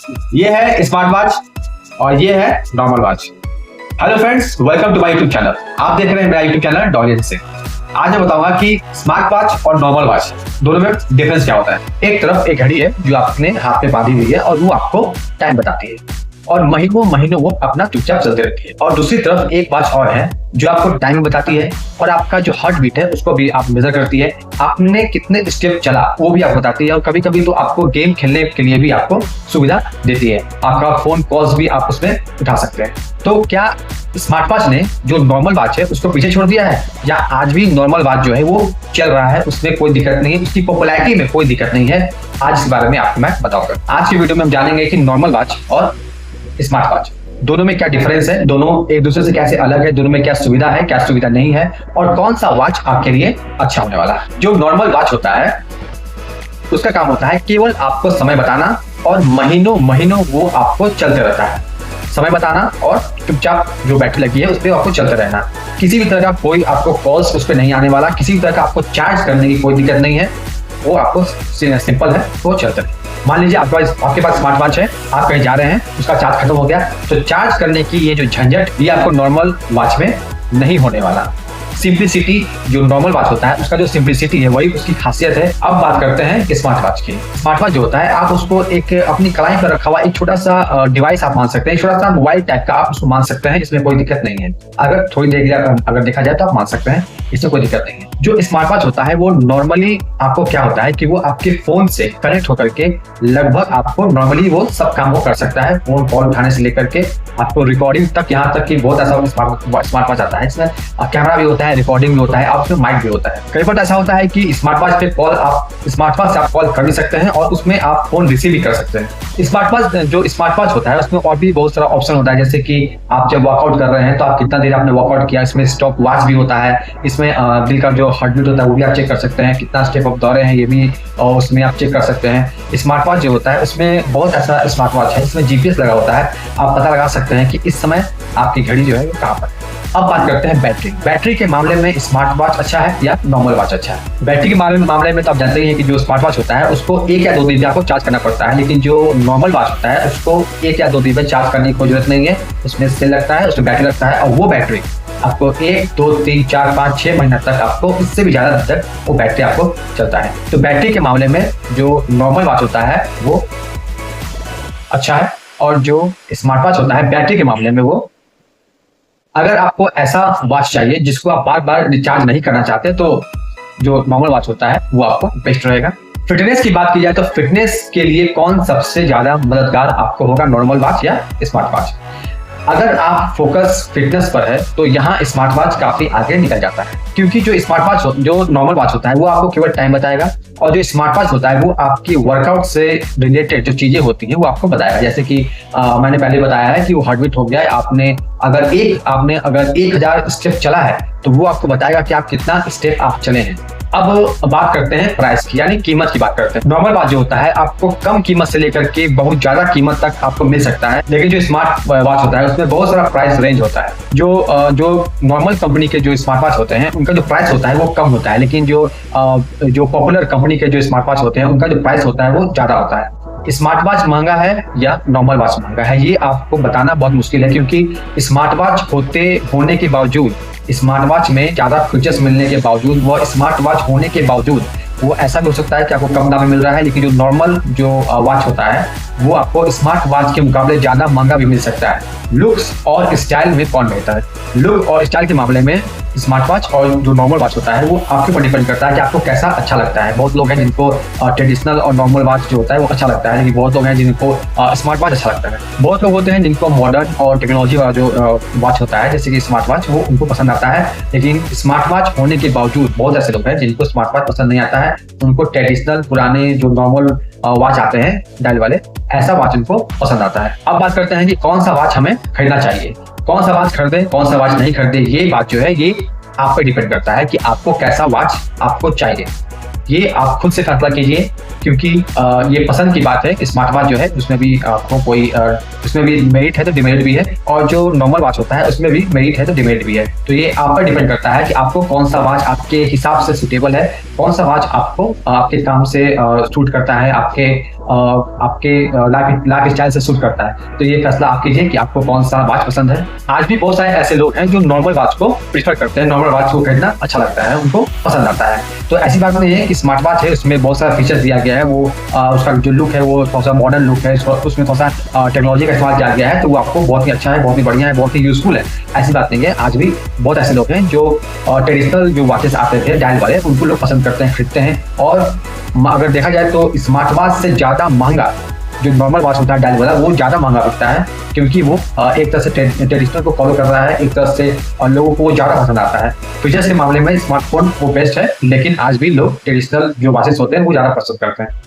ये है smart watch और ये है normal watch. Hello friends, welcome to my YouTube channel. आप देख रहे हैं मेरा यूट्यूब चैनल डॉलियन से। आज मैं बताऊंगा कि स्मार्ट वॉच और नॉर्मल वॉच दोनों में डिफरेंस क्या होता है। एक तरफ एक घड़ी है जो आपने हाथ में बांधी हुई है और वो आपको टाइम बताती है और महीनों महीनों वो अपना चुपचाप चलती रहती है। और दूसरी तरफ एक वॉच और है जो आपको टाइम बताती है और आपका जो हार्ट बीट है उसको भी आप मेजर करती है। आपने कितने स्टेप चला वो भी आपको बताती है और कभी कभी तो आपको गेम खेलने के लिए भी आपको सुविधा देती है। आपका फोन कॉल्स भी आप उसमें उठा सकते हैं। तो क्या स्मार्ट वॉच ने जो नॉर्मल वॉच है उसको पीछे छोड़ दिया है या आज भी नॉर्मल वॉच जो है वो चल रहा है, उसमें कोई दिक्कत नहीं है, उसकी पॉपुलैरिटी में कोई दिक्कत नहीं है? आज इस बारे में आपको मैं बताऊंगा। आज की वीडियो में हम जानेंगे कि नॉर्मल वॉच और स्मार्ट वॉच दोनों में क्या डिफरेंस है, दोनों एक दूसरे से कैसे अलग है, दोनों में क्या सुविधा है, क्या सुविधा नहीं है और कौन सा वॉच आपके लिए अच्छा होने वाला है। जो नॉर्मल वॉच होता है उसका काम होता है केवल आपको समय बताना और महीनों महीनों वो आपको चलते रहता है। समय बताना और चुपचाप जो बैटरी लगी है उस पर आपको चलते रहना। किसी भी तरह का कोई आपको कॉल्स उस पर नहीं आने वाला, किसी भी तरह का आपको चार्ज करने की कोई दिक्कत नहीं है। वो आपको सिंपल है, वो चलते रहे। मान लीजिए आपके पास स्मार्ट वॉच है, आप कहीं जा रहे हैं, उसका चार्ज खत्म हो गया, तो चार्ज करने की ये जो झंझट ये आपको नॉर्मल वॉच में नहीं होने वाला। सिंप्लिसिटी जो नॉर्मल वॉच होता है उसका जो सिंप्लिसिटी है वही उसकी खासियत है। अब बात करते हैं स्मार्ट वॉच की। स्मार्ट वॉच जो होता है आप उसको एक अपनी कलाई पर रखा हुआ एक छोटा सा डिवाइस आप मान सकते हैं, छोटा सा मोबाइल टाइप का आप उसको मान सकते हैं, इसमें कोई दिक्कत नहीं है। अगर थोड़ी देर अगर देखा जाए तो आप मान सकते हैं, इसमें कोई दिक्कत नहीं है। जो स्मार्ट वॉच होता है वो नॉर्मली आपको क्या होता है कि वो आपके फोन से कनेक्ट होकर के लगभग आपको नॉर्मली वो सब काम वो कर सकता है। फोन कॉल उठाने से लेकर के आपको रिकॉर्डिंग तक, यहाँ तक कि बहुत ऐसा स्मार्ट वॉच आता है इसमें कैमरा भी होता है, रिकॉर्डिंग भी होता है और उसमें माइक भी होता है। कई बार ऐसा होता है कि स्मार्ट वॉच पे कॉल आप स्मार्ट वॉच से आप कॉल कर भी सकते हैं और उसमें आप फोन रिसीव भी कर सकते हैं। स्मार्ट वॉच होता है उसमें और भी बहुत सारा ऑप्शन होता है, जैसे कि आप जब वर्कआउट कर रहे हैं तो आप कितना देर आपने वर्कआउट किया, इसमें स्टॉप वॉच भी होता है। इसमें दिल का जो हार्ट बीट होता है वो भी आप चेक कर सकते हैं, कितना स्टेप आप दौड़े हैं ये भी और उसमें आप चेक कर सकते हैं। स्मार्ट वॉच जो होता है उसमें बहुत ऐसा स्मार्ट वॉच है इसमें जीपीएस लगा होता है, आप पता लगा सकते हैं कि इस समय आपकी घड़ी जो है वो कहाँ पर है। अब बात करते हैं बैटरी के मामले में स्मार्ट वॉच अच्छा है या नॉर्मल वॉच अच्छा है। बैटरी के मामले में तो आप जानते ही हैं कि जो स्मार्ट वॉच होता है उसको 1 या 2 दिन आपको चार्ज करना पड़ता है, लेकिन जो नॉर्मल वॉच होता है उसको 1 या 2 दिन में चार्ज करने की कोई जरूरत नहीं है। उसमें सेल लगता है, उसमें बैटरी लगता है और वो बैटरी आपको 1, 2, 3, 4, 5, 6 महीना तक आपको इससे भी ज्यादा तक वो बैटरी आपको चलता है। तो बैटरी के मामले में जो नॉर्मल वॉच होता है वो अच्छा है और जो स्मार्ट वॉच होता है बैटरी के मामले में वो, अगर आपको ऐसा वॉच चाहिए जिसको आप बार बार रिचार्ज नहीं करना चाहते तो जो नॉर्मल वॉच होता है वो आपको बेस्ट रहेगा। फिटनेस की बात की जाए तो फिटनेस के लिए कौन सबसे ज्यादा मददगार आपको होगा, नॉर्मल वॉच या स्मार्ट वॉच? अगर आप फोकस फिटनेस पर है तो यहाँ स्मार्ट वॉच काफी आगे निकल जाता है, क्योंकि जो नॉर्मल वॉच होता है वो आपको केवल टाइम बताएगा और जो स्मार्ट वॉच होता है वो आपकी वर्कआउट से रिलेटेड जो चीजें होती हैं वो आपको बताएगा। जैसे कि मैंने पहले बताया है कि वो हार्ट बीट हो गया है, आपने अगर 1000 स्टेप चला है तो वो आपको बताएगा कि आप कितना स्टेप आप चले हैं। अब बात करते हैं प्राइस की, यानी कीमत की बात करते हैं। नॉर्मल वॉच जो होता है आपको कम कीमत से लेकर के बहुत ज्यादा कीमत तक आपको मिल सकता है, लेकिन जो स्मार्ट वॉच होता है उसमें बहुत सारा प्राइस रेंज होता है। जो नॉर्मल कंपनी के जो स्मार्ट वॉच होते हैं उनका जो प्राइस होता है वो कम होता है, लेकिन जो पॉपुलर कंपनी के जो स्मार्ट वॉच होते हैं उनका जो प्राइस होता है वो ज्यादा होता है। स्मार्ट वॉच महंगा है या नॉर्मल वॉच महंगा है ये आपको बताना बहुत मुश्किल है, क्योंकि स्मार्ट वॉच होने के बावजूद, स्मार्ट वॉच में ज्यादा फीचर्स मिलने के बावजूद, वो स्मार्ट वॉच होने के बावजूद वो ऐसा भी हो सकता है कि आपको कम दाम में मिल रहा है, लेकिन जो नॉर्मल जो वॉच होता है वो आपको स्मार्ट वॉच के मुकाबले ज्यादा महंगा भी मिल सकता है। लुक्स और स्टाइल में कौन बेहतर है? लुक और स्टाइल के मामले में स्मार्ट वॉच और जो नॉर्मल वॉच होता है वो आपके ऊपर डिपेंड करता है कि आपको कैसा अच्छा लगता है। बहुत लोग हैं जिनको ट्रेडिशनल और नॉर्मल वॉच जो होता है वो अच्छा लगता है, लेकिन बहुत लोग हैं जिनको स्मार्ट वॉच अच्छा लगता है। बहुत लोग होते हैं जिनको मॉडर्न और टेक्नोलॉजी वाला जो वॉच होता है जैसे कि स्मार्ट वॉच वो उनको पसंद आता है, लेकिन स्मार्ट वॉच होने के बावजूद बहुत ऐसे लोग हैं जिनको स्मार्ट वॉच पसंद नहीं आता है, उनको ट्रेडिशनल पुराने जो नॉर्मल वॉच आते हैं डायल वाले ऐसा वॉच उनको पसंद आता है। अब बात करते हैं कि कौन सा वॉच हमें खरीदना चाहिए, कौन सा वॉच खरीदे, कौन सा वॉच नहीं खरीदे। ये बात जो है ये आप पे डिपेंड करता है कि आपको कैसा वॉच आपको चाहिए। ये आप खुद से फैसला कीजिए, क्योंकि ये पसंद की बात है। स्मार्ट वॉच जो है उसमें भी आपको कोई उसमें भी मेरिट है तो डिमेरिट भी है, और जो नॉर्मल वॉच होता है उसमें भी मेरिट है तो डिमेरिट भी है। तो ये आप पर डिपेंड करता है कि आपको कौन सा वॉच आपके हिसाब से सुटेबल है, कौन सा वॉच आपको आपके काम से सूट करता है, आपके आपके लाइफ स्टाइल से सूट करता है। तो ये फैसला आप कीजिए कि आपको कौन सा वॉच पसंद है। आज भी बहुत सारे ऐसे लोग हैं जो नॉर्मल वॉच को प्रीफर करते हैं, नॉर्मल वॉच को खरीदना अच्छा लगता है, उनको पसंद आता है। तो ऐसी बात नहीं है कि स्मार्ट वॉच है उसमें बहुत सारा फीचर्स दिया गया है, वो उसका जो लुक है वो थोड़ा सा मॉडर्न लुक है, उसमें थोड़ा सा टेक्नोलॉजी का इस्तेमाल किया गया है, तो वो आपको बहुत ही अच्छा है, बहुत ही बढ़िया है, बहुत ही यूजफुल है। ऐसी बात नहीं है, आज भी बहुत ऐसे लोग हैं जो ट्रेडिशनल जो वॉचेस आते थे डायल वाले, उनको लोग पसंद करते हैं, खरीदते हैं। और अगर देखा जाए तो स्मार्ट वॉच से ज़्यादा महंगा जो नॉर्मल वॉच होता है डायल वाला, वो ज़्यादा महंगा बिकता है, क्योंकि वो एक तरह से ट्रेडिशनल को फॉलो कर रहा है, एक तरह से लोगों को ज़्यादा पसंद आता है। फीचर्स के मामले में स्मार्टफोन वो बेस्ट है, लेकिन आज भी लोग ट्रेडिशनल जो वॉचेस होते हैं वो ज़्यादा पसंद करते हैं।